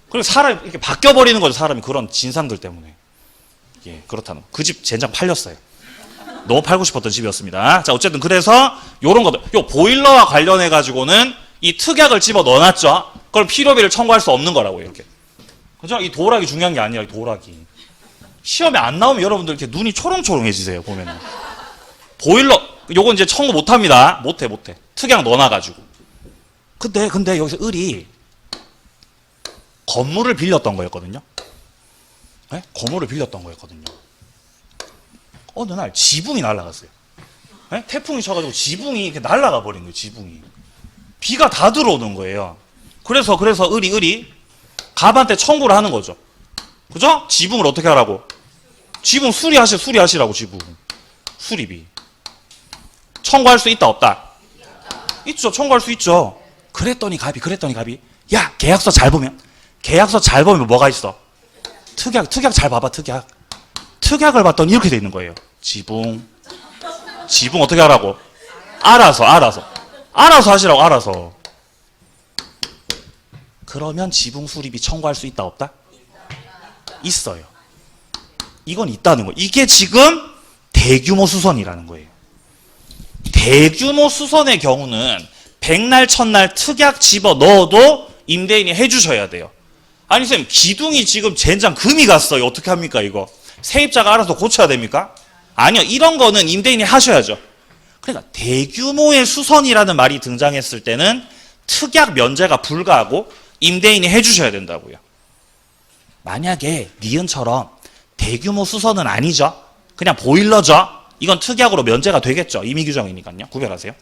그리고 사람이 이렇게 바뀌어버리는 거죠, 사람이. 그런 진상들 때문에. 예, 그렇다는 거. 그 집 젠장 팔렸어요. 너무 팔고 싶었던 집이었습니다. 자, 어쨌든 그래서 요런 것들, 요 보일러와 관련해가지고는 이 특약을 집어 넣어놨죠? 그럼 필요비를 청구할 수 없는 거라고요, 이렇게. 그죠? 이 도락이 중요한 게 아니라, 이 도락이. 시험에 안 나오면 여러분들 이렇게 눈이 초롱초롱해지세요, 보면은. 보일러, 요건 이제 청구 못 합니다. 못해. 특약 넣어놔가지고. 근데 여기서 을이 건물을 빌렸던 거였거든요. 네? 건물을 빌렸던 거였거든요. 어느 날 지붕이 날아갔어요. 네? 태풍이 쳐가지고 지붕이 이렇게 날아가 버린 거예요, 지붕이. 비가 다 들어오는 거예요. 그래서 을이 갑한테 청구를 하는 거죠. 그죠? 지붕을 어떻게 하라고? 지붕 수리하시라고, 지붕. 수리비. 청구할 수 있다, 없다? 있죠, 청구할 수 있죠. 그랬더니 갑이, 야, 계약서 잘 보면 뭐가 있어? 특약 잘 봐봐, 특약. 특약을 봤더니 이렇게 돼 있는 거예요. 지붕 어떻게 하라고? 알아서 하시라고, 알아서. 그러면 지붕 수리비 청구할 수 있다, 없다? 있어요. 이건 있다는 거예요. 이게 지금 대규모 수선이라는 거예요. 대규모 수선의 경우는 백날 첫날 특약 집어 넣어도 임대인이 해주셔야 돼요. 아니 선생님, 기둥이 지금 젠장 금이 갔어요. 어떻게 합니까 이거? 세입자가 알아서 고쳐야 됩니까? 아니요, 이런 거는 임대인이 하셔야죠. 그러니까 대규모의 수선이라는 말이 등장했을 때는 특약 면제가 불가하고 임대인이 해주셔야 된다고요. 만약에 니은처럼 대규모 수선은 아니죠. 그냥 보일러죠. 이건 특약으로 면제가 되겠죠. 임의규정이니까요. 구별하세요.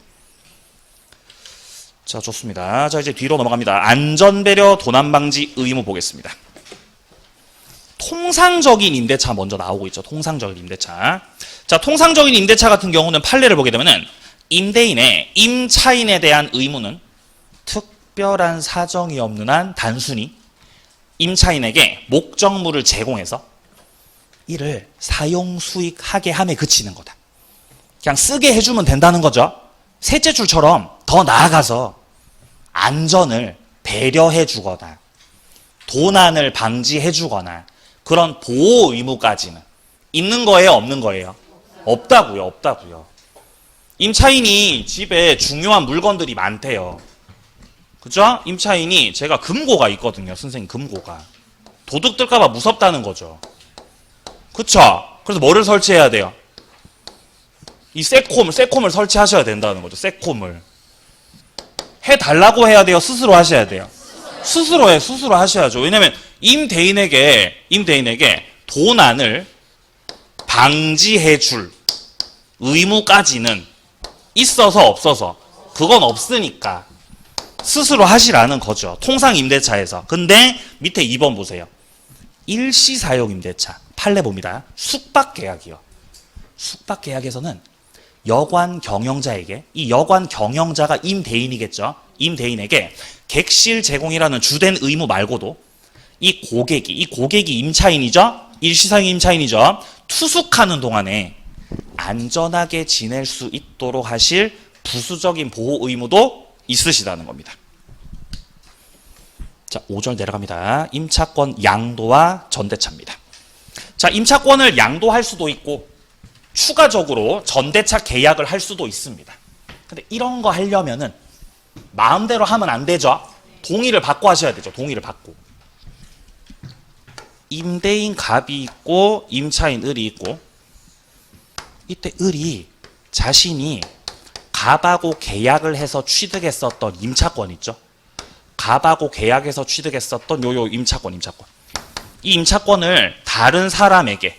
자, 좋습니다. 자, 이제 뒤로 넘어갑니다. 안전배려 도난방지 의무 보겠습니다. 통상적인 임대차 먼저 나오고 있죠. 통상적인 임대차. 자, 통상적인 임대차 같은 경우는 판례를 보게 되면은 임대인의 임차인에 대한 의무는 특별한 사정이 없는 한 단순히 임차인에게 목적물을 제공해서 이를 사용 수익하게 함에 그치는 거다. 그냥 쓰게 해주면 된다는 거죠. 셋째 줄처럼 더 나아가서 안전을 배려해 주거나 도난을 방지해 주거나 그런 보호 의무까지는 있는 거예요, 없는 거예요? 없다고요, 없다고요. 임차인이 집에 중요한 물건들이 많대요. 그죠? 임차인이 제가 금고가 있거든요, 선생님 금고가. 도둑 들까봐 무섭다는 거죠. 그쵸? 그래서 뭐를 설치해야 돼요? 이 새콤을 설치하셔야 된다는 거죠. 새콤을. 해달라고 해야 돼요? 스스로 하셔야 돼요? 스스로 하셔야죠. 왜냐면 임대인에게 도난을 방지해 줄 의무까지는 있어서 없어서 그건 없으니까 스스로 하시라는 거죠. 통상 임대차에서. 근데 밑에 2번 보세요. 일시사용 임대차. 판례 봅니다. 숙박계약이요. 숙박계약에서는 여관 경영자에게, 이 여관 경영자가 임대인이겠죠. 임대인에게 객실 제공이라는 주된 의무 말고도 이 고객이 임차인이죠. 일시사용 임차인이죠. 투숙하는 동안에 안전하게 지낼 수 있도록 하실 부수적인 보호 의무도 있으시다는 겁니다. 자, 5절 내려갑니다. 임차권 양도와 전대차입니다. 자, 임차권을 양도할 수도 있고 추가적으로 전대차 계약을 할 수도 있습니다. 근데 이런 거 하려면은 마음대로 하면 안 되죠. 동의를 받고 하셔야 되죠. 동의를 받고. 임대인 갑이 있고 임차인 을이 있고, 이때 을이 자신이 갑하고 계약을 해서 취득했었던 임차권 있죠. 갑하고 계약해서 취득했었던 요 임차권. 이 임차권을 다른 사람에게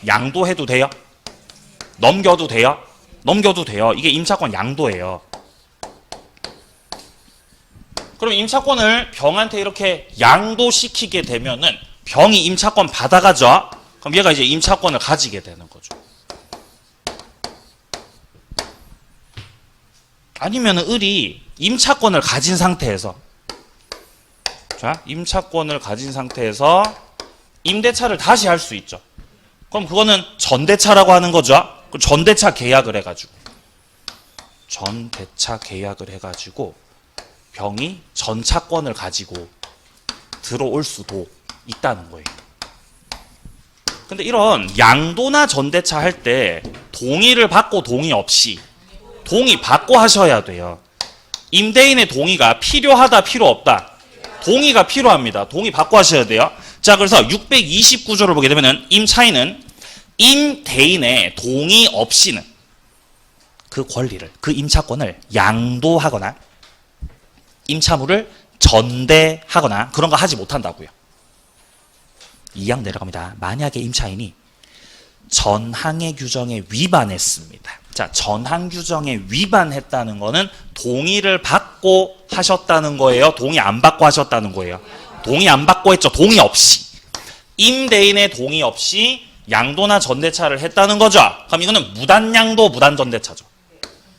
양도해도 돼요? 넘겨도 돼요? 넘겨도 돼요. 이게 임차권 양도예요. 그럼 임차권을 병한테 이렇게 양도시키게 되면은 병이 임차권 받아가죠? 그럼 얘가 이제 임차권을 가지게 되는 거죠. 아니면은 을이 임차권을 가진 상태에서, 자, 임차권을 가진 상태에서 임대차를 다시 할 수 있죠. 그럼 그거는 전대차라고 하는 거죠. 전대차 계약을 해가지고 병이 전차권을 가지고 들어올 수도 있다는 거예요. 근데 이런 양도나 전대차 할 때 동의를 받고 동의 없이, 동의 받고 하셔야 돼요. 임대인의 동의가 필요하다, 필요 없다? 동의가 필요합니다. 동의 받고 하셔야 돼요. 자, 그래서 629조를 보게 되면은 임차인은 임대인의 동의 없이는 그 권리를, 그 임차권을 양도하거나 임차물을 전대하거나 그런 거 하지 못한다고요. 2항 내려갑니다. 만약에 임차인이 전항의 규정에 위반했습니다. 자, 전항 규정에 위반했다는 거는 동의를 받고 하셨다는 거예요? 동의 안 받고 하셨다는 거예요? 동의 안 받고 했죠. 동의 없이. 임대인의 동의 없이 양도나 전대차를 했다는 거죠. 그럼 이거는 무단양도, 무단전대차죠.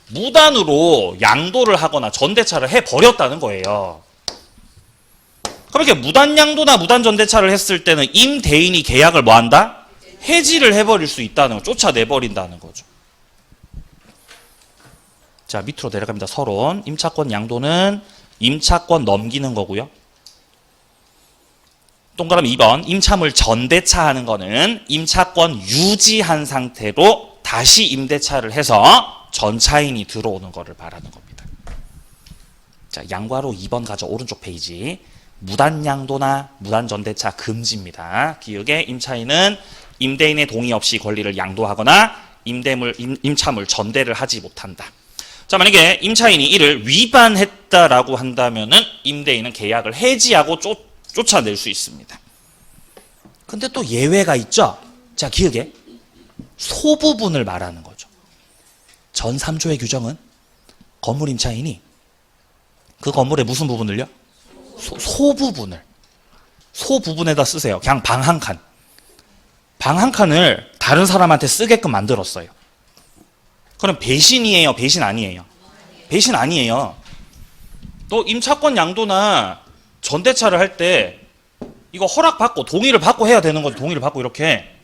무단으로 양도를 하거나 전대차를 해버렸다는 거예요. 그럼 이렇게 무단양도나 무단전대차를 했을 때는 임대인이 계약을 뭐 한다? 해지를 해버릴 수 있다는 거, 쫓아내버린다는 거죠. 자, 밑으로 내려갑니다. 서론. 임차권 양도는 임차권 넘기는 거고요. 동그라미 2번. 임차물 전대차하는 거는 임차권 유지한 상태로 다시 임대차를 해서 전차인이 들어오는 거를 말하는 겁니다. 자, 양괄호 2번 가죠. 오른쪽 페이지. 무단양도나 무단전대차 금지입니다. 기억에 임차인은 임대인의 동의 없이 권리를 양도하거나 임차물 전대를 하지 못한다. 자, 만약에 임차인이 이를 위반했다라고 한다면은 임대인은 계약을 해지하고 쫓아낼 수 있습니다. 근데 또 예외가 있죠? 자, 기억에 소부분을 말하는 거죠. 전 3조의 규정은 건물 임차인이 그 건물의 무슨 부분을요? 소부분에다 쓰세요. 그냥 방 한 칸. 방 한 칸을 다른 사람한테 쓰게끔 만들었어요. 그럼 배신이에요? 배신 아니에요? 배신 아니에요. 또 임차권 양도나 전대차를 할 때 이거 허락받고 동의를 받고 해야 되는 거죠. 동의를 받고 이렇게.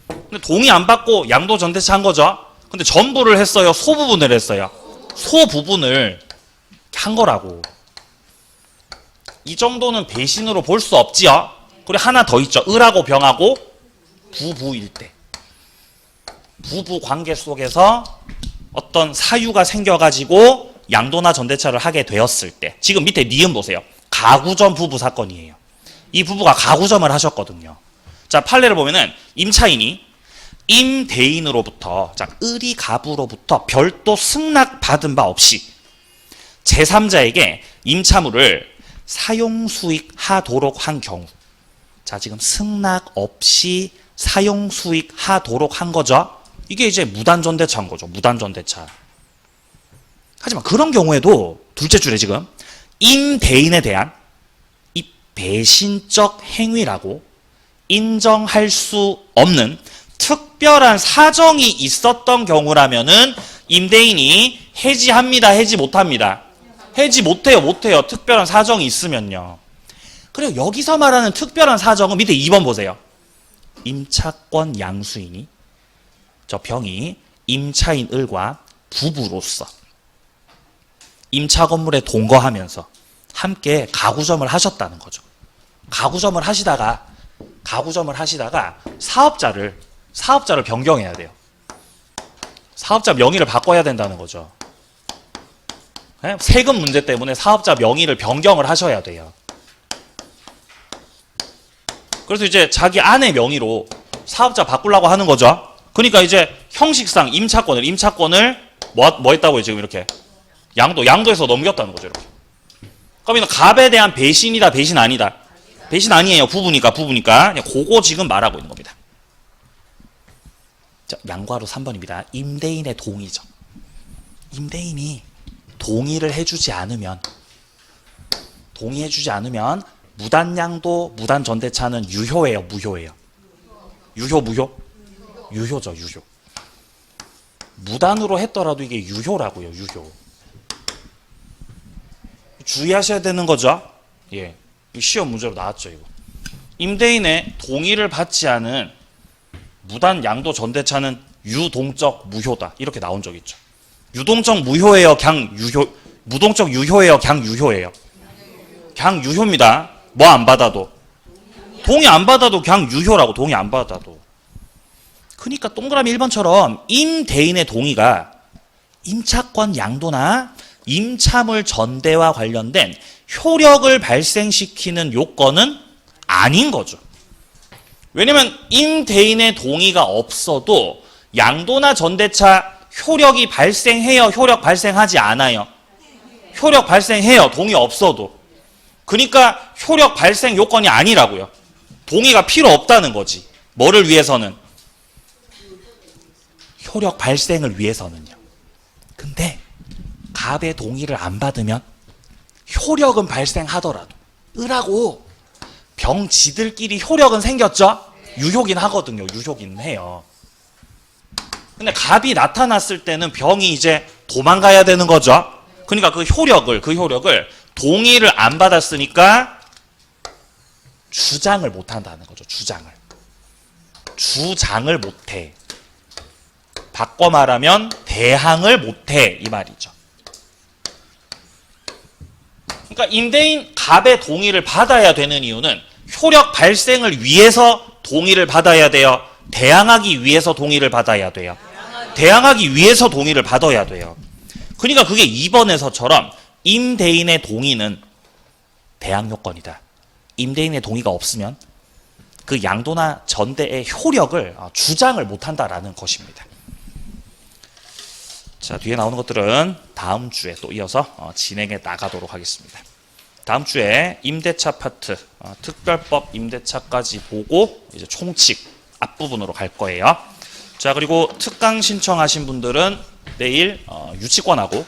근데 동의 안 받고 양도 전대차 한 거죠. 근데 전부를 했어요? 소부분을 했어요? 소부분을 한 거라고. 이 정도는 배신으로 볼 수 없지요. 그리고 하나 더 있죠. 을하고 병하고 부부일 때. 부부 관계 속에서 어떤 사유가 생겨가지고 양도나 전대차를 하게 되었을 때. 지금 밑에 니은 보세요. 가구점 부부 사건이에요. 이 부부가 가구점을 하셨거든요. 자, 판례를 보면은 임차인이 임대인으로부터, 자, 을이 가부로부터 별도 승낙받은 바 없이 제3자에게 임차물을 사용수익하도록 한 경우. 자, 지금 승낙 없이 사용수익하도록 한 거죠. 이게 이제 무단전대차인 거죠. 무단전대차. 하지만 그런 경우에도 둘째 줄에 지금 임대인에 대한 이 배신적 행위라고 인정할 수 없는 특별한 사정이 있었던 경우라면은 임대인이 해지합니다. 해지 못합니다. 해지 못해요. 특별한 사정이 있으면요. 그리고 여기서 말하는 특별한 사정은 밑에 2번 보세요. 임차권 양수인이, 저 병이 임차인 을과 부부로서 임차 건물에 동거하면서 함께 가구점을 하셨다는 거죠. 가구점을 하시다가 사업자를 변경해야 돼요. 사업자 명의를 바꿔야 된다는 거죠. 네? 세금 문제 때문에 사업자 명의를 변경을 하셔야 돼요. 그래서 이제 자기 아내 명의로 사업자 바꾸려고 하는 거죠. 그러니까 이제 형식상 임차권을 뭐 했다고요? 지금 이렇게 양도해서 넘겼다는 거죠. 이렇게. 그럼 이건 갑에 대한 배신이다, 배신 아니다? 배신 아니에요. 부부니까. 그냥 그거 지금 말하고 있는 겁니다. 자, 양과로 3번입니다. 임대인의 동의죠. 임대인이 동의해주지 않으면 무단양도, 무단전대차는 유효예요, 무효예요? 유효죠, 유효. 무단으로 했더라도 이게 유효라고요, 유효. 주의하셔야 되는 거죠. 예, 시험 문제로 나왔죠, 이거. 임대인의 동의를 받지 않은 무단 양도 전대차는 유동적 무효다. 이렇게 나온 적 있죠. 유동적 무효예요, 무동적 유효예요, 그냥 유효예요? 그냥 유효입니다. 뭐 안 받아도. 동의 안 받아도 그냥 유효라고, 동의 안 받아도. 그러니까 동그라미 1번처럼 임대인의 동의가 임차권 양도나 임차물 전대와 관련된 효력을 발생시키는 요건은 아닌 거죠. 왜냐면 임대인의 동의가 없어도 양도나 전대차 효력이 발생해요? 효력 발생하지 않아요? 효력 발생해요. 동의 없어도. 그러니까 효력 발생 요건이 아니라고요. 동의가 필요 없다는 거지. 뭐를 위해서는? 효력 발생을 위해서는요. 근데 갑의 동의를 안 받으면 효력은 발생하더라도 을하고 병 지들끼리 효력은 생겼죠? 유효긴 하거든요. 유효긴 해요. 근데 갑이 나타났을 때는 병이 이제 도망가야 되는 거죠. 그러니까 그 효력을 동의를 안 받았으니까 주장을 못 한다는 거죠. 주장을 못해. 바꿔 말하면 대항을 못해, 이 말이죠. 그러니까 임대인 갑의 동의를 받아야 되는 이유는 효력 발생을 위해서 동의를 받아야 돼요. 대항하기 위해서 동의를 받아야 돼요. 대항하기 위해서 동의를 받아야 돼요. 그러니까 그게 2번에서처럼 임대인의 동의는 대항 요건이다. 임대인의 동의가 없으면 그 양도나 전대의 효력을 주장을 못한다라는 것입니다. 자, 뒤에 나오는 것들은 다음 주에 또 이어서 진행해 나가도록 하겠습니다. 다음 주에 임대차 파트, 특별법 임대차까지 보고 이제 총칙 앞부분으로 갈 거예요. 자, 그리고 특강 신청하신 분들은 내일 유치권하고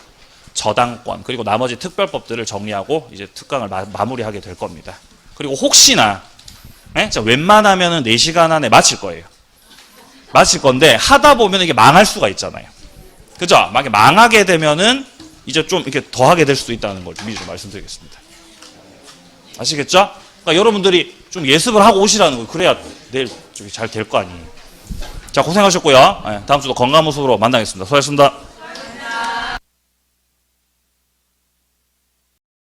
저당권 그리고 나머지 특별법들을 정리하고 이제 특강을 마무리하게 될 겁니다. 그리고 혹시나 자, 웬만하면은 4시간 안에 마칠 거예요. 마칠 건데 하다 보면 이게 망할 수가 있잖아요. 그죠? 만약에 망하게 되면은 이제 좀 이렇게 더 하게 될 수도 있다는 걸 미리 좀 말씀드리겠습니다. 아시겠죠? 그러니까 여러분들이 좀 예습을 하고 오시라는 거예요. 그래야 내일 잘 될 거 아니에요. 자, 고생하셨고요. 다음 주도 건강한 모습으로 만나겠습니다. 수고하셨습니다.